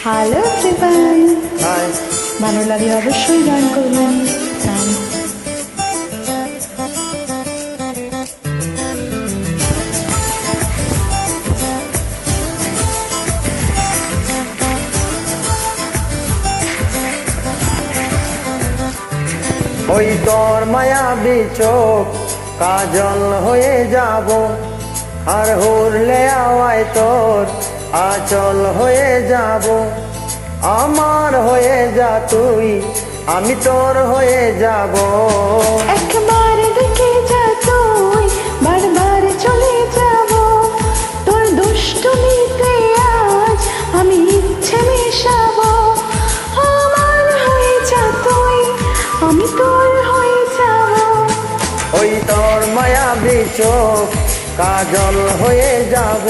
Hello everyone, high. ভালো লাগলে অবশ্যই জয়েন করবেন। থ্যাংকস। ওই তোর মায়াবী চোখ কাজল হয়ে যাব, আর হুরলে আওয়ায় তোর আচল হয়ে যাব। আমার হয়ে যা তুই, আমি তোর হয়ে যাব। একবার দেখে যা তুই, বারবার চলে যাব। তোর দুষ্টুমিতে আজ আমি ইচ্ছে মেশাবো। আমার হয়ে যা তুই, আমি তোর হয়ে যাব। ওই তোর মায়াবী চোখ কাজল হয়ে যাব,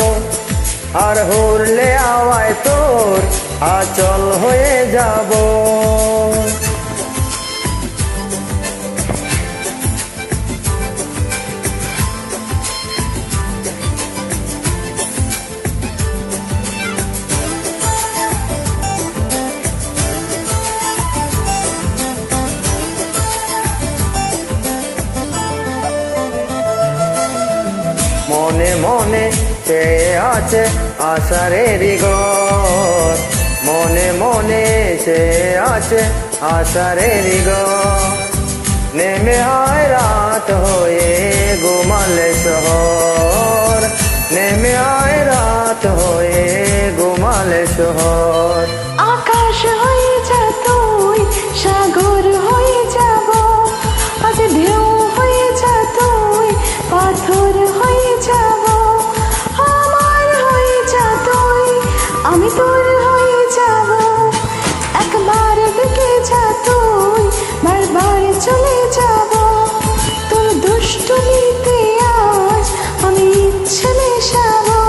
আর হুরলে আওয়ায় তোর আচল হয়ে যাব। মনে মনে চেয়ে আছে আশারের ঘর, মনে মনে চেয়ে আছে আশারের ঘর। নেমে হয় রাত হয়ে ঘুমালে শহর, নেমে হয় রাত হয়ে ঘুমালে শহর। আকাশ হয়ে যা তুই, সাগর হয়ে যাব। আজ ঢেউ হয়ে যা তুই, পাথর হয়ে যাব। আমার হয়ে যা তুই, আমি তোর হয়ে যাব। একবার দেখে যা তুই, বারবার চলে যাব। তোর দুষ্টুমিতে আজ আমি ইচ্ছে মেশাবো।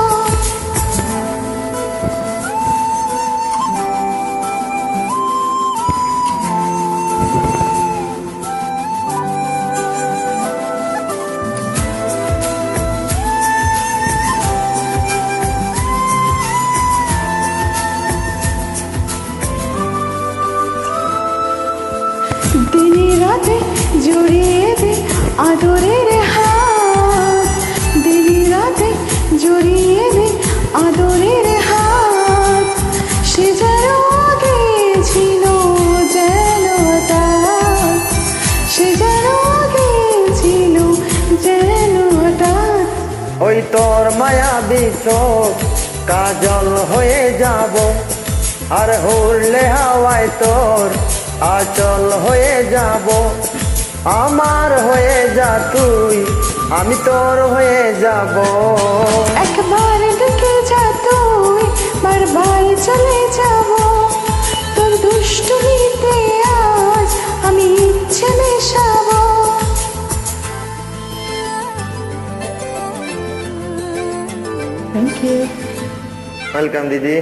দিনে রাতে জড়িয়ে দে আদরের হাত, দিনে রাতে জড়িয়ে দে আদরের হাত। সে যেন আগে ছিল যেন হঠাৎ, সে যেন আগে ছিল যেন হঠাৎ। ওই তোর মায়াবী চোখ কাজল হয়ে যাব, আর হুরলে হাওয়ায় তোর আচল হয়ে যাব। আমার হয়ে যা তুই, আমি তোর হয়ে যাব। একবার দেখে যা তুই, বারবার চলে যাব। তোর দুষ্টুমিতে আজ আমি ইচ্ছে মেশাবো। Thank you. ওয়েলকাম দিদি।